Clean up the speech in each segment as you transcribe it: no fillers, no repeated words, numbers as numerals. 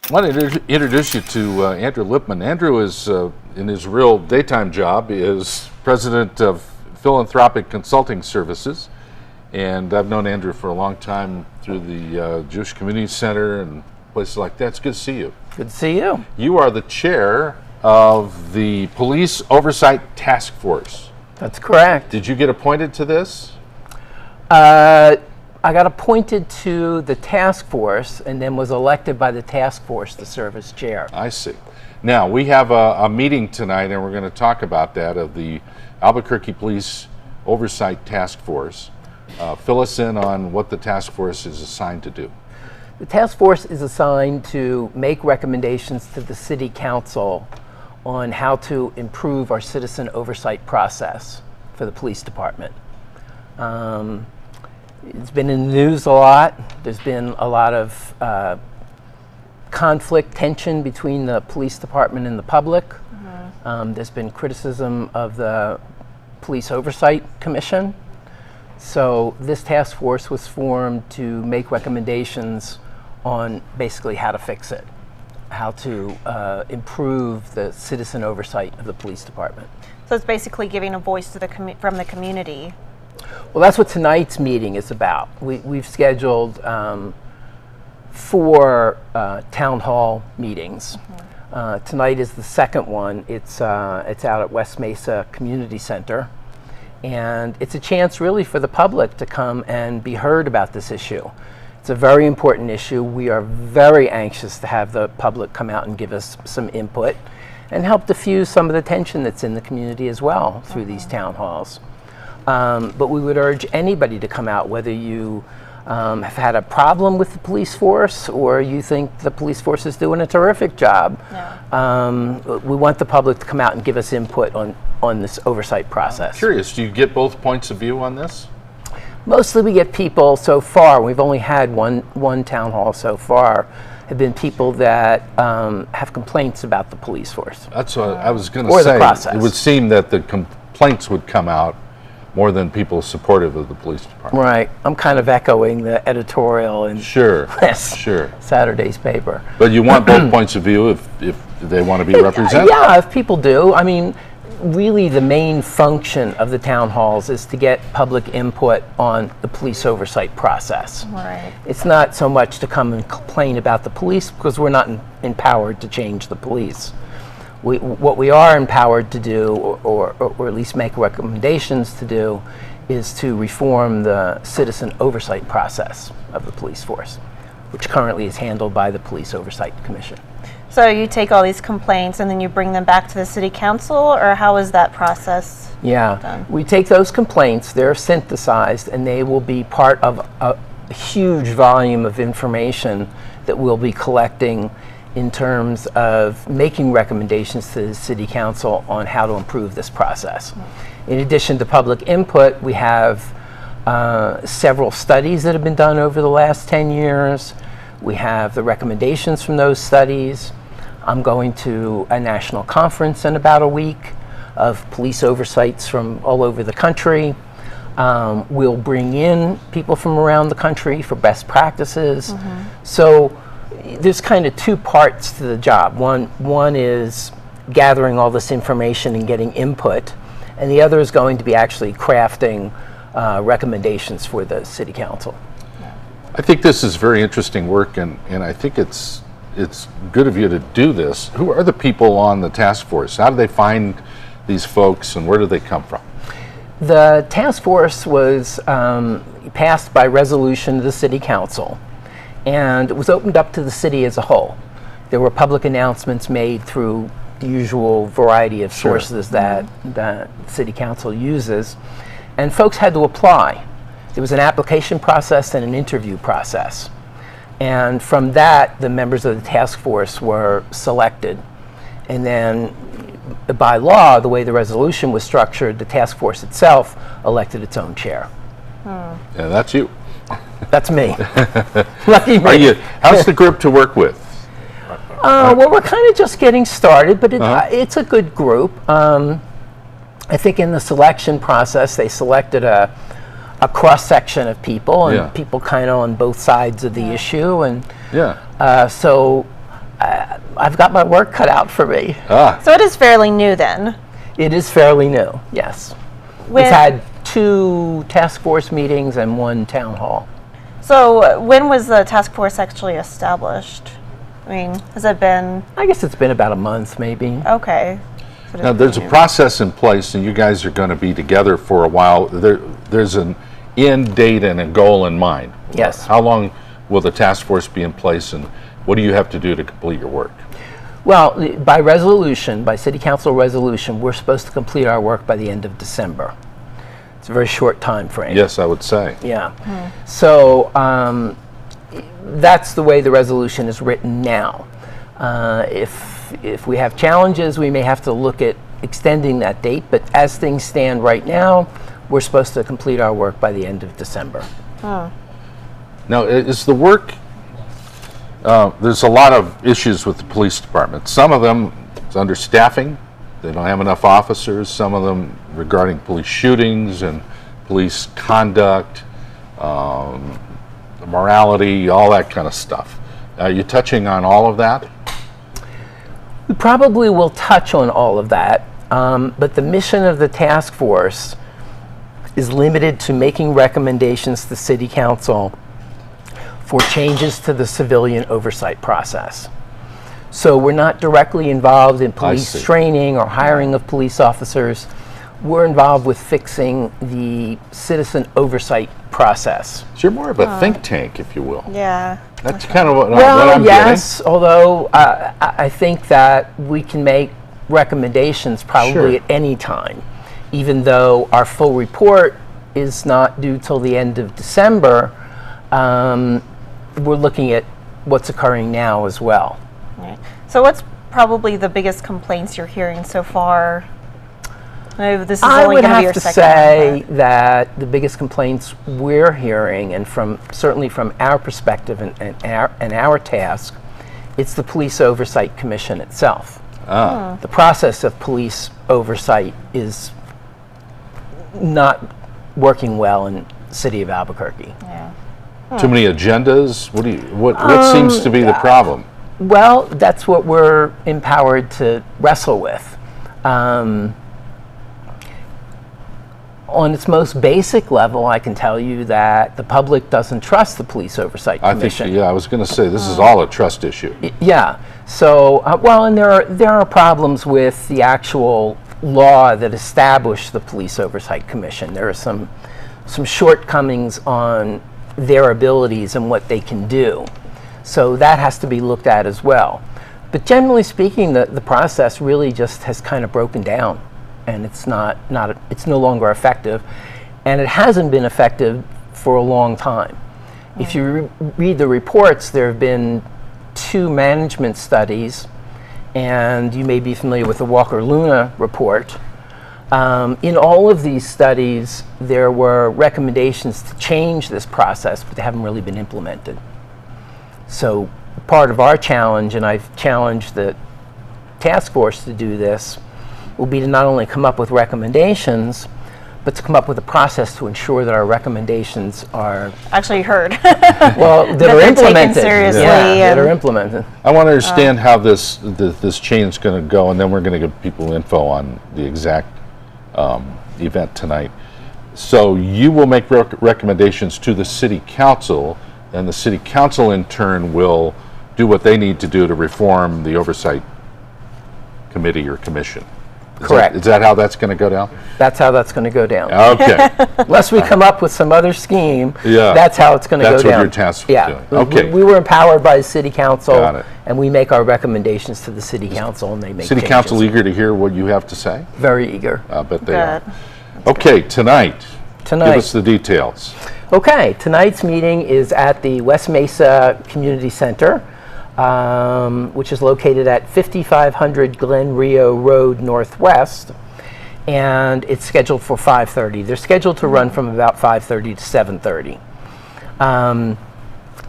I want to introduce you to Andrew Lipman. Andrew is, in his real daytime job, is president of Philanthropic Consulting Services. And I've known Andrew for a long time through the Jewish Community Center and places like that. It's good to see you. Good to see you. You are the chair of the Police Oversight Task Force. That's correct. Did you get appointed to this? I got appointed to the task force and then was elected by the task force to serve as chair. I see. Now, we have a meeting tonight, and we're going to talk about that, of the Albuquerque Police Oversight Task Force. Fill us in on what the task force is assigned to do. The task force is assigned to make recommendations to the city council on how to improve our citizen oversight process for the police department. It's been in the news a lot. There's been a lot of conflict, tension between the police department and the public. There's been criticism of the Police Oversight Commission. So this task force was formed to make recommendations on basically how to fix it, how to improve the citizen oversight of the police department. So it's basically giving a voice to from the community. Well, that's what tonight's meeting is about. We've scheduled 4 town hall meetings. Tonight is the second one. It's out at West Mesa Community Center. And it's a chance really for the public to come and be heard about this issue. It's a very important issue. We are very anxious to have the public come out and give us some input and help diffuse some of the tension that's in the community as well through these town halls. But we would urge anybody to come out, whether you have had a problem with the police force or you think the police force is doing a terrific job. We want the public to come out and give us input on this oversight process. I'm curious, do you get both points of view on this? Mostly we get people so far, we've only had one town hall so far, have been people that have complaints about the police force. That's what I was going to say. Or the process. It would seem that the complaints would come out more than people supportive of the police department. Right. I'm kind of echoing the editorial in Saturday's paper. But you want both points of view if they want to be represented? Yeah, if people do. I mean, really the main function of the town halls is to get public input on the police oversight process. Right. It's not so much to come and complain about the police, because we're not empowered to change the police. What we are empowered to do, or at least make recommendations to do, is to reform the citizen oversight process of the police force, which currently is handled by the Police Oversight Commission. So you take all these complaints and then you bring them back to the city council, or how is that process done? We take those complaints, they're synthesized, and they will be part of a huge volume of information that we'll be collecting in terms of making recommendations to the city council on how to improve this process. In addition to public input, we have several studies that have been done over the last 10 years. We have the recommendations from those studies. I'm going to a national conference in about a week of police oversights from all over the country. We'll bring in people from around the country for best practices. So there's kind of 2 parts to the job. One is gathering all this information and getting input, and the other is going to be actually crafting recommendations for the city council. I think this is very interesting work, and I think it's good of you to do this. Who are the people on the task force? How do they find these folks, and where do they come from? The task force was passed by resolution of the city council, and it was opened up to the city as a whole. There were public announcements made through the usual variety of sources that the city council uses, and folks had to apply. There was an application process and an interview process. And from that, the members of the task force were selected. And then by law, the way the resolution was structured, the task force itself elected its own chair. Yeah, that's you. That's me. Lucky me. How's the group to work with? Well, we're kind of just getting started, but it's a good group. I think in the selection process, they selected a cross-section of people, and people kind of on both sides of the issue. And so I've got my work cut out for me. So it is fairly new then. It is fairly new, yes. We've had 2 task force meetings and 1 town hall. So when was the task force actually established? I mean, has it been? I guess it's been about a month, maybe. Okay. So Now, there's a process in place, and you guys are going to be together for a while. There's an end date and a goal in mind. Yes. How long will the task force be in place, and what do you have to do to complete your work? Well, by resolution, by city council resolution, we're supposed to complete our work by the end of December. It's a very short time frame. Yes, I would say. Yeah. So that's the way the resolution is written now. If we have challenges, we may have to look at extending that date, but as things stand right now, we're supposed to complete our work by the end of December. Now, is the work, there's a lot of issues with the police department. Some of them is understaffing. They don't have enough officers. Some of them regarding police shootings and police conduct, morality, all that kind of stuff. Are you touching on all of that? We probably will touch on all of that, but the mission of the task force is limited to making recommendations to City Council for changes to the civilian oversight process. So we're not directly involved in police training or hiring of police officers. We're involved with fixing the citizen oversight process. So you're more of a think tank, if you will. Yeah. That's kind of what Well, I'm yes, although I think that we can make recommendations probably at any time, even though our full report is not due till the end of December. We're looking at what's occurring now as well. Right. So what's probably the biggest complaints you're hearing so far? I know this is I only would going to be have your to second say one, but- that the biggest complaints we're hearing, and certainly from our perspective and our task, it's the Police Oversight Commission itself. The process of police oversight is not working well in the city of Albuquerque. Yeah. Too many agendas? What seems to be the problem? Well, that's what we're empowered to wrestle with. On its most basic level, I can tell you that the public doesn't trust the Police Oversight Commission. I was going to say, this is all a trust issue. Yeah. So, well, and there are problems with the actual law that established the Police Oversight Commission. There are some shortcomings on their abilities and what they can do. So that has to be looked at as well. But generally speaking, the process really just has kind of broken down, and it's it's no longer effective, and it hasn't been effective for a long time. If you read the reports, there have been 2 management studies, and you may be familiar with the Walker-Luna report. In all of these studies, there were recommendations to change this process, but they haven't really been implemented. So part of our challenge, and I've challenged the task force to do this, will be to not only come up with recommendations, but to come up with a process to ensure that our recommendations are Actually heard. well, that That are they're taken implemented. seriously that and- are implemented. I want to understand how this chain is going to go, and then we're going to give people info on the exact event tonight. So you will make recommendations to the City Council, and the City Council in turn will do what they need to do to reform the Oversight Committee or Commission. Correct. Is that how that's going to go down? That's how that's going to go down. Okay. Unless we come up with some other scheme, Yeah. that's how it's going to go That's what down. your task was yeah. doing. Okay. We were empowered by the City Council, Got it. and we make our recommendations to the City Council, and they make City changes. Council eager to hear what you have to say? Very eager. I bet they Good. are. Okay, tonight. Give Tonight. us the details. Okay, tonight's meeting is at the West Mesa Community Center, which is located at 5500 Glen Rio Road Northwest, and it's scheduled for 5:30. They're scheduled to run from about 5:30 to 7:30.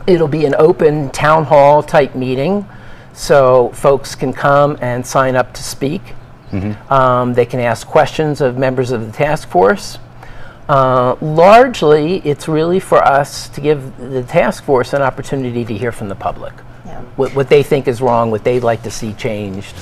It'll be an open town hall type meeting, so folks can come and sign up to speak. They can ask questions of members of the task force. Largely, it's really for us to give the task force an opportunity to hear from the public. Yeah. What they think is wrong, what they'd like to see changed.